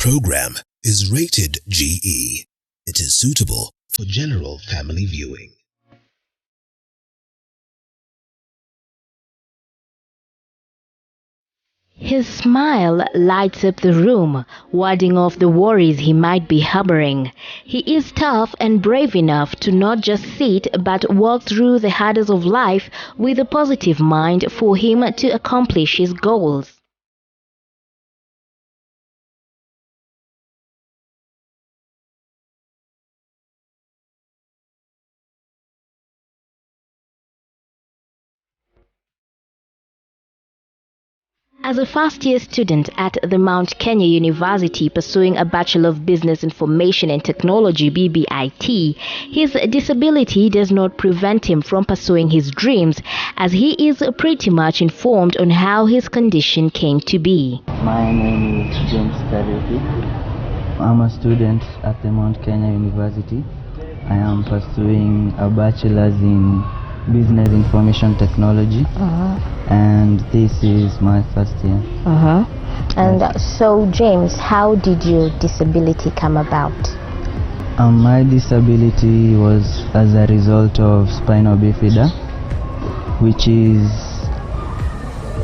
program is rated GE. It is suitable for general family viewing. His smile lights up the room, warding off the worries he might be harboring. He is tough and brave enough to not just sit but walk through the hurdles of life with a positive mind for him to accomplish his goals. As a first-year student at the Mount Kenya University pursuing a Bachelor of Business Information and Technology (BBIT), his disability does not prevent him from pursuing his dreams, as he is pretty much informed on how his condition came to be. My name is James Kariuki. I'm a student at the Mount Kenya University. I am pursuing a Bachelor's in Business Information Technology, and this is my first year. And so, James, how did your disability come about? My disability was as a result of spinal bifida,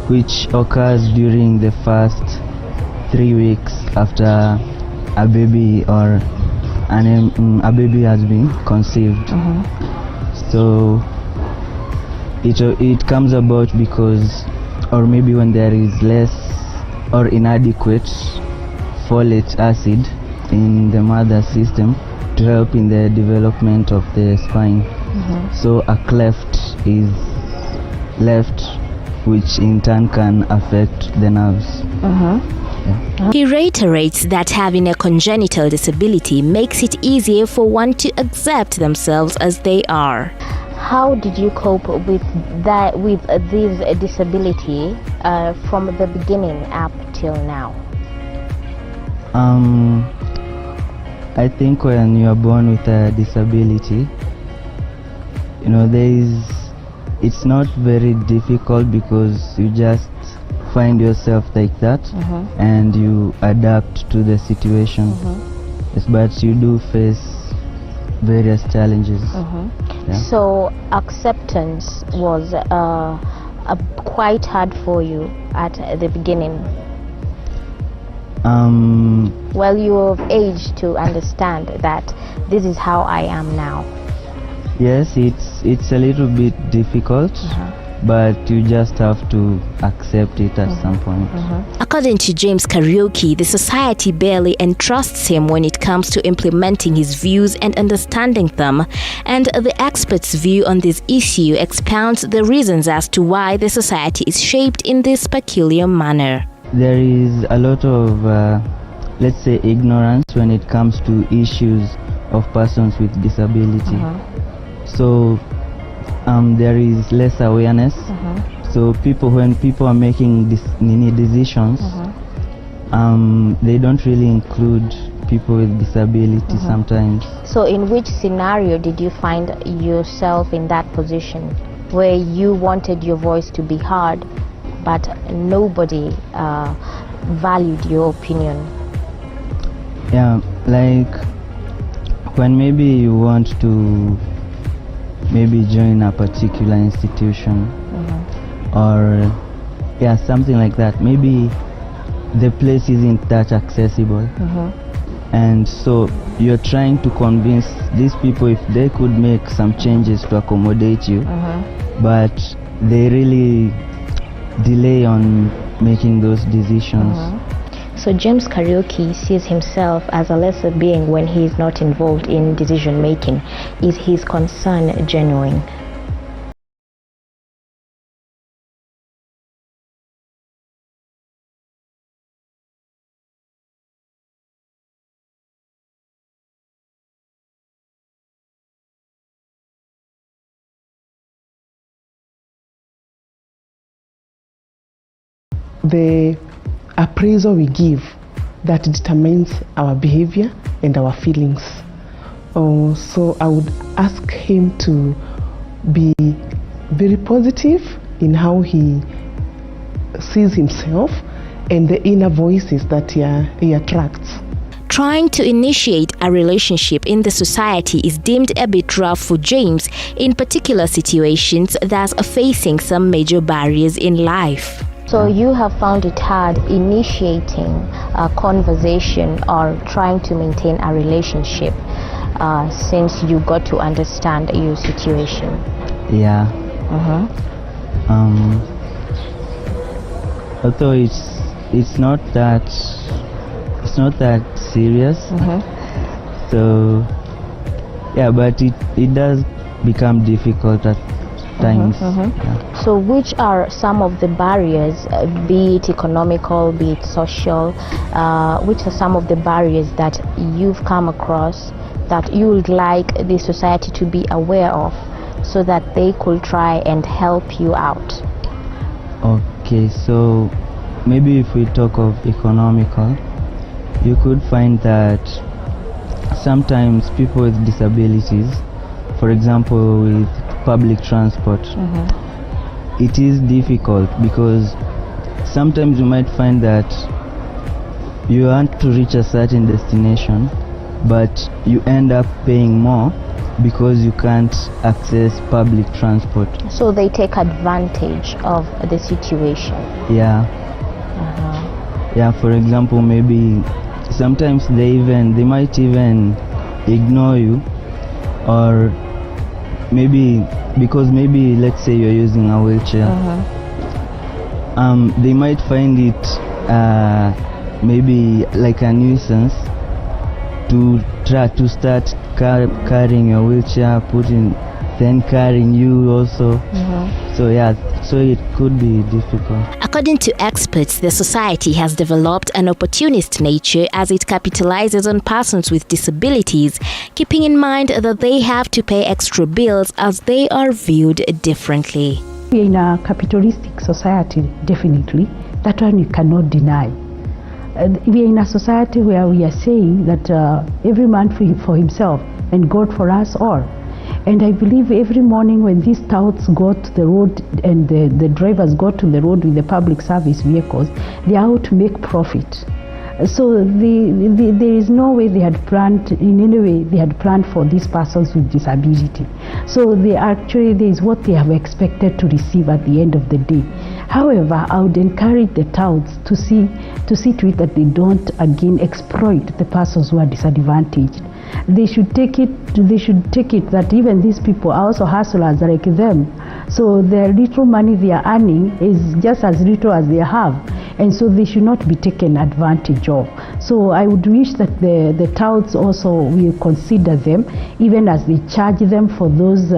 which occurs during the first 3 weeks after a baby or a baby has been conceived. So it comes about because, or maybe when there is less or inadequate folate acid in the mother system to help in the development of the spine. So a cleft is left, which in turn can affect the nerves. He reiterates that having a congenital disability makes it easier for one to accept themselves as they are. How did you cope with this disability from the beginning up till now? I think when you are born with a disability, it's not very difficult because you just find yourself like that and you adapt to the situation. Yes, but you do face various challenges. So acceptance was quite hard for you at the beginning. Well, you were of age to understand that this is how I am now. Yes, it's a little bit difficult, but you just have to accept it at some point. According to James Kariuki, the society barely entrusts him when it comes to implementing his views and understanding them, and the expert's view on this issue expounds the reasons as to why the society is shaped in this peculiar manner. There is a lot of, let's say, ignorance when it comes to issues of persons with disability. So there is less awareness. So when people are making decisions, they don't really include people with disability sometimes. So in which scenario did you find yourself in that position where you wanted your voice to be heard but nobody valued your opinion? Yeah, like when maybe you want to join a particular institution or something like that, maybe the place isn't that accessible, and so you're trying to convince these people if they could make some changes to accommodate you, but they really delay on making those decisions. So James Kariuki sees himself as a lesser being when he is not involved in decision making. Is his concern genuine? The appraisal we give that determines our behavior and our feelings. So I would ask him to be very positive in how he sees himself and the inner voices that he attracts. Trying to initiate a relationship in the society is deemed a bit rough for James in particular situations, thus facing some major barriers in life. So you have found it hard initiating a conversation or trying to maintain a relationship since you got to understand your situation. Yeah. Although it's not that serious. So yeah, but it does become difficult at times. Yeah. So which are some of the barriers, be it economical, be it social, which are some of the barriers that you've come across that you would like the society to be aware of so that they could try and help you out? Okay, so maybe if we talk of economical, you could find that sometimes people with disabilities, for example with public transport, it is difficult because sometimes you might find that you want to reach a certain destination but you end up paying more because you can't access public transport. So they take advantage of the situation. Yeah. Yeah, for example, maybe sometimes they might even ignore you, or maybe because maybe let's say you're using a wheelchair, they might find it maybe like a nuisance to try to start carrying your wheelchair, then carrying you also. So yeah, so it could be difficult. According to experts, the society has developed an opportunist nature as it capitalizes on persons with disabilities, keeping in mind that they have to pay extra bills as they are viewed differently. We are in a capitalistic society, definitely. That one you cannot deny. We are in a society where we are saying that every man for himself and God for us all. And I believe every morning when these touts go to the road and the drivers go to the road with the public service vehicles, they are out to make profit. So there is no way they had planned, in any way they had planned for these persons with disability. So there is what they have expected to receive at the end of the day. However, I would encourage the touts to see to it that they don't again exploit the persons who are disadvantaged. They should take it that even these people are also hustlers like them. So the little money they are earning is just as little as they have, and so they should not be taken advantage of. So I would wish that the touts also will consider them, even as they charge them for those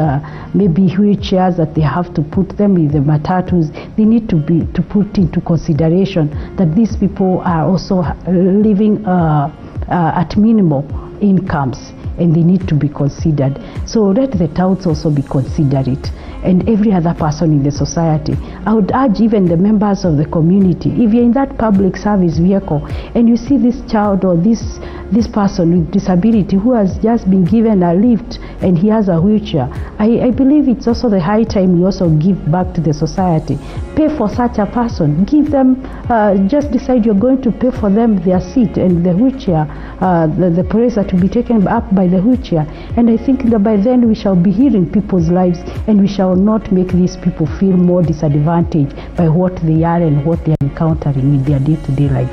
maybe wheelchairs that they have to put them in the matatus. They need to put into consideration that these people are also living at minimal incomes, and they need to be considered. So let the touts also be considerate, and every other person in the society. I would urge even the members of the community, if you're in that public service vehicle and you see this child or this person with disability who has just been given a lift and he has a wheelchair, I believe it's also the high time we also give back to the society. Pay for such a person. Give them, just decide you're going to pay for them their seat and the wheelchair, the place that will be taken up by the wheelchair. And I think that by then we shall be healing people's lives, and we shall not make these people feel more disadvantaged by what they are and what they are encountering in their day-to-day life.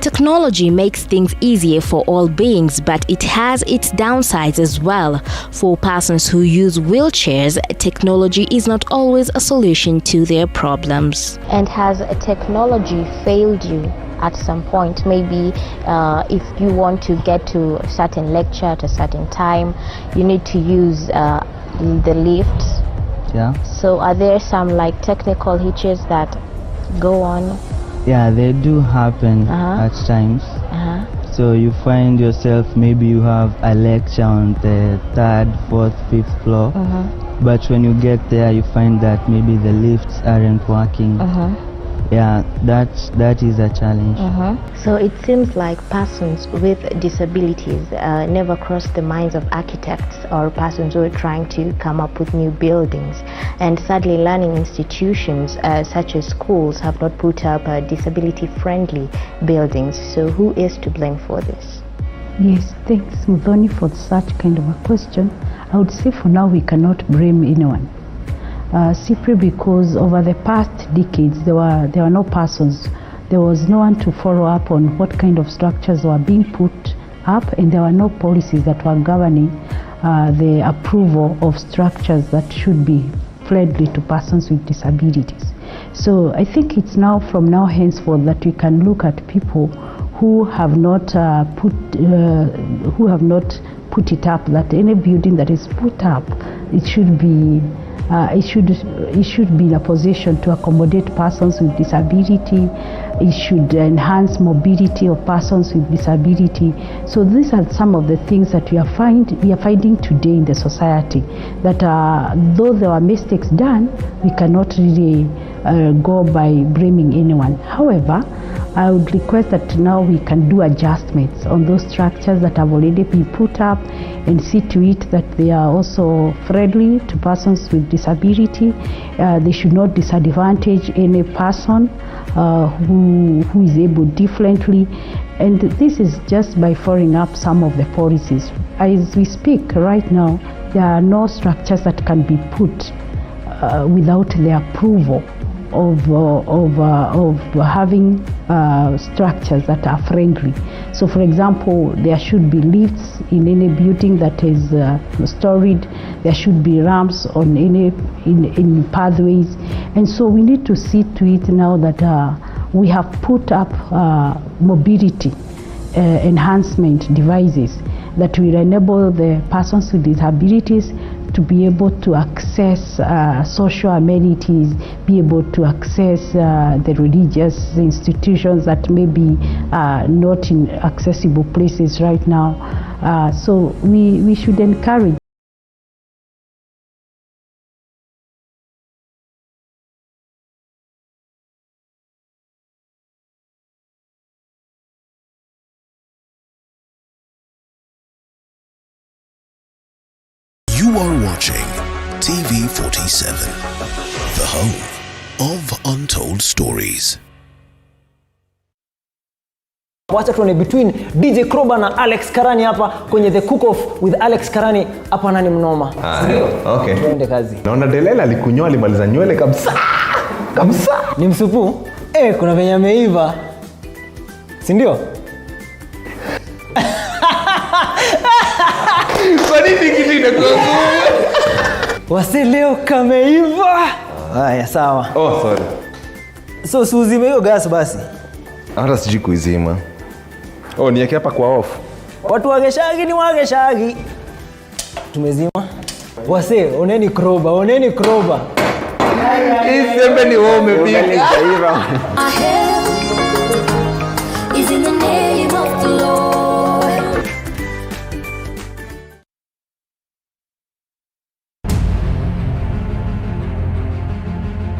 Technology makes things easier for all beings, but it has its downsides as well. For persons who use wheelchairs, technology is not always a solution to their problems. And has technology failed you at some point? Maybe if you want to get to a certain lecture at a certain time, you need to use the lifts. Yeah. So are there some like technical hitches that go on? Yeah, they do happen at times. So you find yourself, maybe you have a lecture on the 3rd, 4th, 5th floor, but when you get there you find that maybe the lifts aren't working. yeah, that is a challenge. So it seems like persons with disabilities never cross the minds of architects or persons who are trying to come up with new buildings. And sadly, learning institutions such as schools have not put up disability-friendly buildings. So who is to blame for this? Yes, thanks Mudhoni for such kind of a question. I would say for now we cannot blame anyone. Simply because over the past decades there were no persons, there was no one to follow up on what kind of structures were being put up, and there were no policies that were governing the approval of structures that should be friendly to persons with disabilities. So I think it's now from now henceforth that we can look at people who have not put it up, that any building that is put up, it should be in a position to accommodate persons with disability. It should enhance mobility of persons with disability. So these are some of the things that we are finding today in the society, that though there are mistakes done, we cannot really go by blaming anyone. However, I would request that now we can do adjustments on those structures that have already been put up and see to it that they are also friendly to persons with disability. They should not disadvantage any person who is able differently. And this is just by following up some of the policies. As we speak right now, there are no structures that can be put without the approval of having structures that are friendly. So for example, there should be lifts in any building that is storied. There should be ramps on in pathways, and so we need to see to it now that we have put up mobility enhancement devices that will enable the persons with disabilities to be able to access social amenities, be able to access the religious institutions that may be not in accessible places right now. So we should encourage. You are watching TV47, the home of Untold Stories. Wacha tuone between DJ Kroba na Alex Karani hapa kwenye The Cook Off with Alex Karani. Hapa nani mnoma? Okay. Tuende kazi. Naona Delela alikunyoa, alimaliza nywele kabisa. Kabisa. Ni msupu? Kuna venye ameiva. Si ndio? Kwa nini kitu inakuwa ngumu? Wase leo kameiva. Haya sawa. Oh, sorry. So Suzy hiyo gas basi. Hata siji kuizima. Oh, niweke hapa kwa off. Watu wageshagi ni wageshagi. Tumezima. Wase, oneni Kroba, oneni Kroba. Hii sembe ni wewe umepika. Is in the name of the Lord.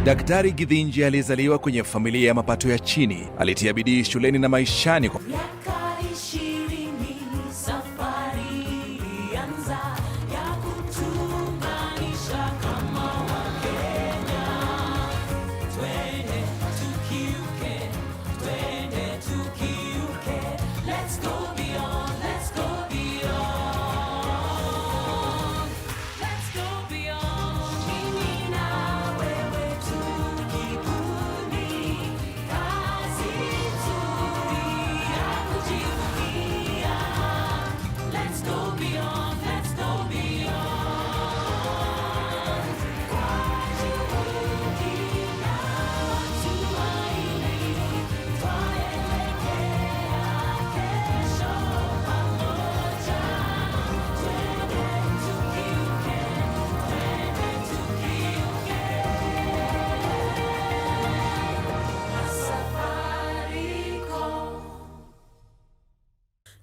Daktari Githinji alizaliwa kwenye familia ya mapato ya chini. Alitia bidii shuleni na maishani.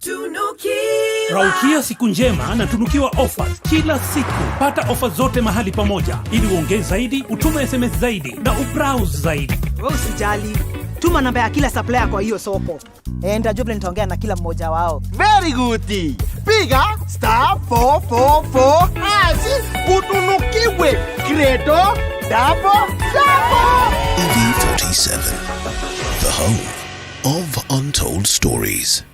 Tunuki. Raukia siku njema na tunukiwa offers kila siku. Pata offers zote mahali pamoja ili uongee zaidi, utume SMS zaidi na ubrowse zaidi. Usijali, tuma namba ya kila supplier kwa hiyo soko. Nitajua nitaongea na kila mmoja wao. Very good. Piga *444 utunukiwe Credo Double. EV47, the home of untold stories.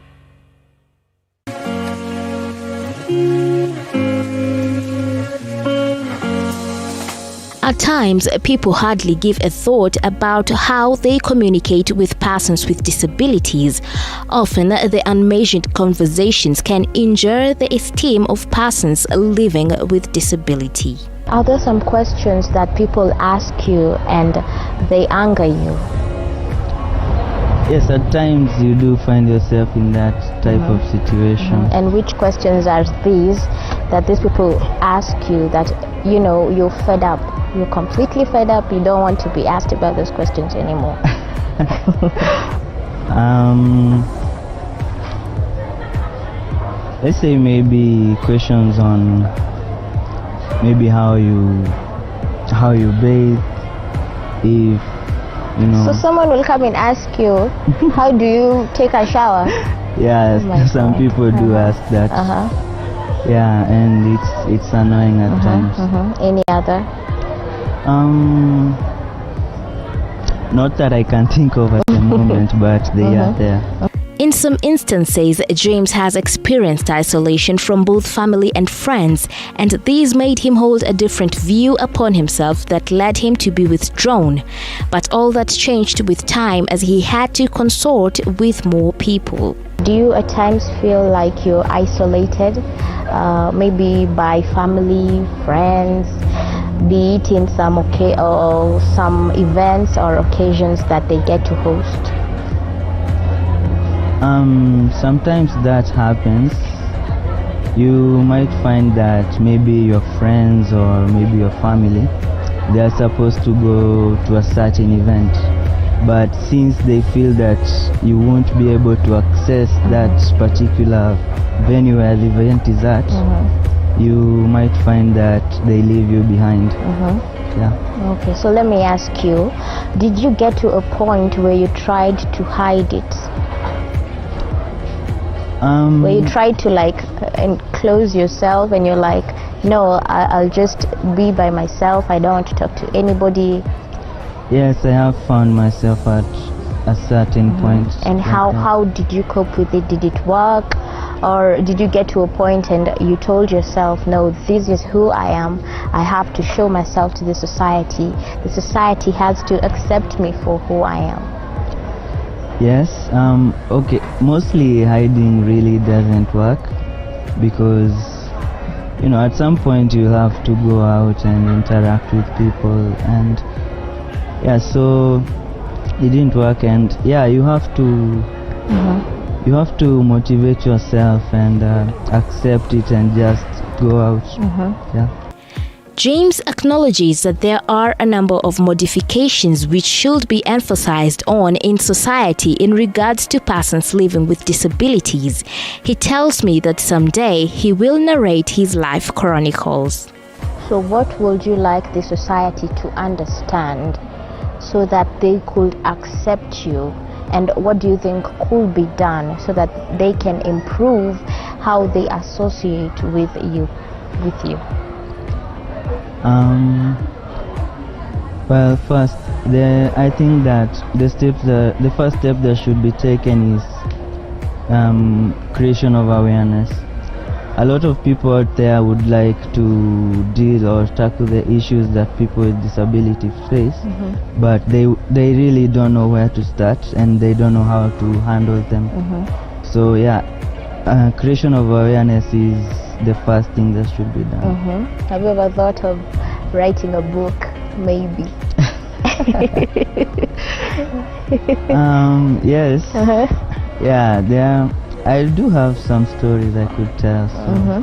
At times, people hardly give a thought about how they communicate with persons with disabilities. Often, the unmeasured conversations can injure the esteem of persons living with disability. Are there some questions that people ask you and they anger you? Yes, at times you do find yourself in that type of situation. And which questions are these that these people ask you that, you know, you're fed up? You're completely fed up, you don't want to be asked about those questions anymore? Let's say maybe questions on maybe how you bathe, if you know. So someone will come and ask you, how do you take a shower? Yeah, some people do ask that. Yeah, and it's annoying at times. Any other? Not that I can think of at the moment, but they are there. In some instances, James has experienced isolation from both family and friends, and these made him hold a different view upon himself that led him to be withdrawn. But all that changed with time as he had to consort with more people. Do you at times feel like you're isolated, maybe by family, friends, be it in some events or occasions that they get to host? Sometimes that happens. You might find that maybe your friends or maybe your family, they are supposed to go to a certain event, but since they feel that you won't be able to access that particular venue where the event is at, you might find that they leave you behind. Yeah. Okay, so let me ask you, did you get to a point where you tried to hide it? Where you tried to enclose yourself and you're like, no, I'll just be by myself, I don't want to talk to anybody? Yes, I have found myself at a certain point. And how did you cope with it? Did it work? Or did you get to a point and you told yourself, no, this is who I am, I have to show myself to the society has to accept me for who I am? Yes, okay, mostly hiding really doesn't work, because you know, at some point you have to go out and interact with people, and yeah, so it didn't work, and yeah, you have to motivate yourself and accept it and just go out. Yeah. James acknowledges that there are a number of modifications which should be emphasized on in society in regards to persons living with disabilities. He tells me that someday he will narrate his life chronicles. So what would you like the society to understand so that they could accept you? And what do you think could be done so that they can improve how they associate with you? Well, first, I think that the first step that should be taken is creation of awareness. A lot of people out there would like to deal or tackle the issues that people with disability face, but they really don't know where to start and they don't know how to handle them. So yeah, creation of awareness is the first thing that should be done. Have you ever thought of writing a book, maybe? Yes. Yeah, I do have some stories I could tell. So.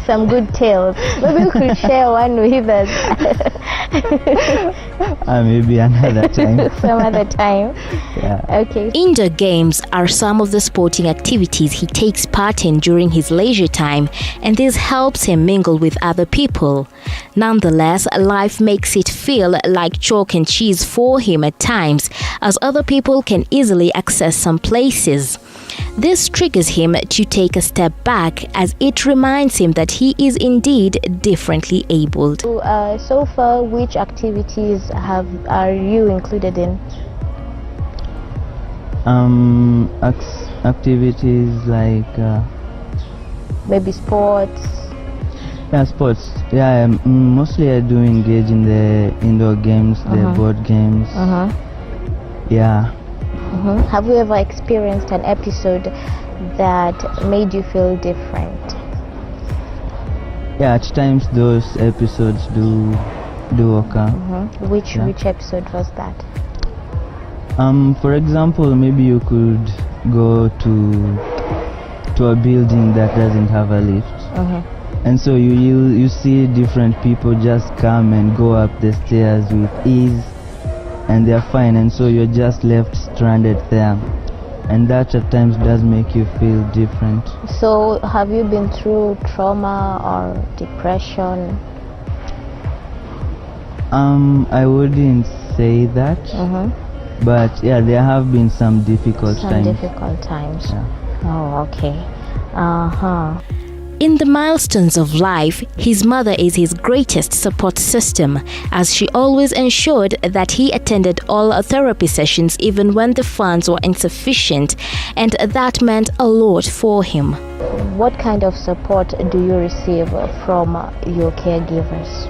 some good tales. Maybe you could share one with us. Maybe another time. Some other time. Yeah. Okay. Indoor games are some of the sporting activities he takes part in during his leisure time, and this helps him mingle with other people. Nonetheless, life makes it feel like chalk and cheese for him at times, as other people can easily access some places. This triggers him to take a step back, as it reminds him that he is indeed differently abled. So far, which activities are you included in? Activities like maybe sports. Yeah, sports. Yeah, mostly I do engage in the indoor games, the board games. Yeah. Have you ever experienced an episode that made you feel different? Yeah, at times those episodes do occur. Which episode was that? For example, maybe you could go to a building that doesn't have a lift. And so you see different people just come and go up the stairs with ease, and they're fine, and so you're just left stranded there, and that at times does make you feel different. So have you been through trauma or depression? I wouldn't say that, but yeah, there have been some difficult times. Yeah. Oh, okay. In the milestones of life, his mother is his greatest support system, as she always ensured that he attended all therapy sessions even when the funds were insufficient, and that meant a lot for him. What kind of support do you receive from your caregivers?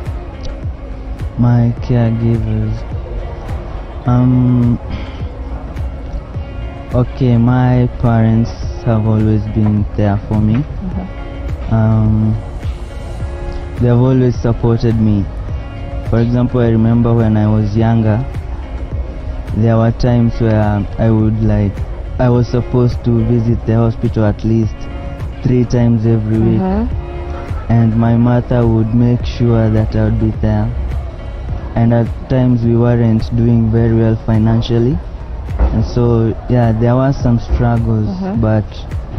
My caregivers. Okay, my parents have always been there for me. They have always supported me. For example, I remember when I was younger, there were times where I was supposed to visit the hospital at least 3 times every week, and my mother would make sure that I would be there. And at times we weren't doing very well financially, and so yeah, there were some struggles, but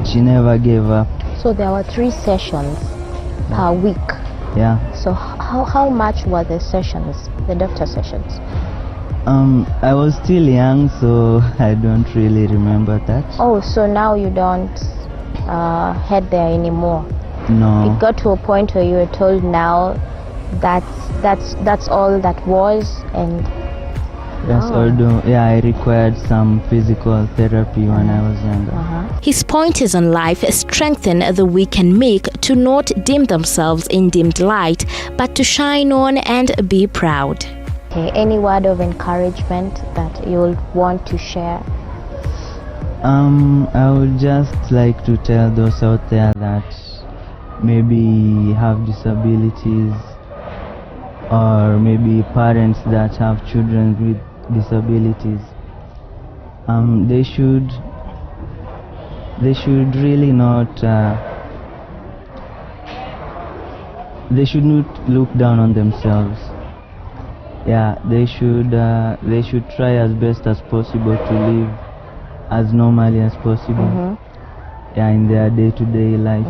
she never gave up. So there were 3 sessions per week. Yeah. So how much were the sessions, the doctor sessions? I was still young, so I don't really remember that. Oh, so now you don't head there anymore? No. It got to a point where you were told now that's all that was, and yes, although I required some physical therapy when I was younger. His pointers on life strengthen the weak and meek to not dim themselves in dimmed light, but to shine on and be proud. Okay, any word of encouragement that you would want to share? I would just like to tell those out there that maybe have disabilities, or maybe parents that have children with disabilities, they should really not they should not look down on themselves. Yeah, they should try as best as possible to live as normally as possible, yeah, in their day-to-day life.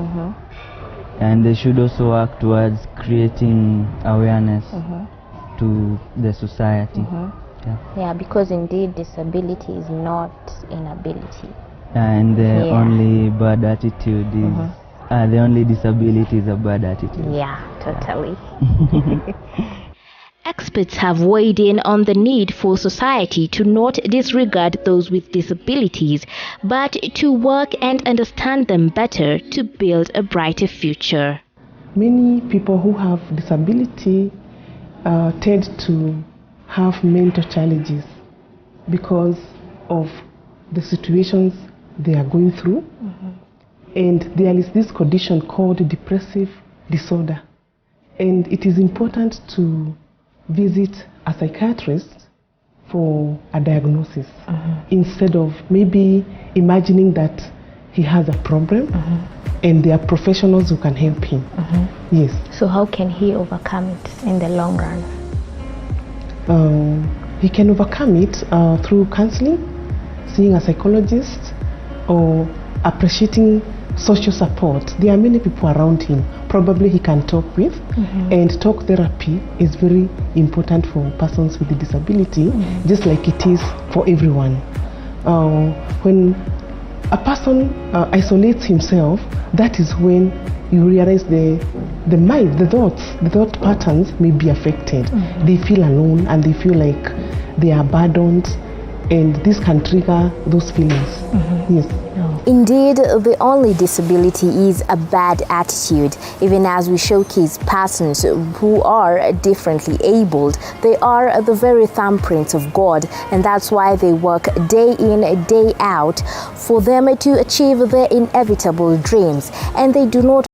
And they should also work towards creating awareness to the society. Yeah, because indeed disability is not inability. And the only bad attitude is the only disability is a bad attitude. Yeah, totally. Experts have weighed in on the need for society to not disregard those with disabilities, but to work and understand them better to build a brighter future. Many people who have disability tend to have mental challenges because of the situations they are going through. And there is this condition called depressive disorder. And it is important to visit a psychiatrist for a diagnosis instead of maybe imagining that he has a problem, and there are professionals who can help him. Yes. So how can he overcome it in the long run? He can overcome it through counseling, seeing a psychologist, or appreciating social support. There are many people around him probably he can talk with, and talk therapy is very important for persons with a disability, just like it is for everyone. When a person isolates himself, that is when you realize the mind, the thought patterns may be affected. They feel alone and they feel like they are burdened, and this can trigger those feelings. Yes. Indeed, the only disability is a bad attitude. Even as we showcase persons who are differently abled, they are the very thumbprints of God, and that's why they work day in, day out for them to achieve their inevitable dreams, and they do not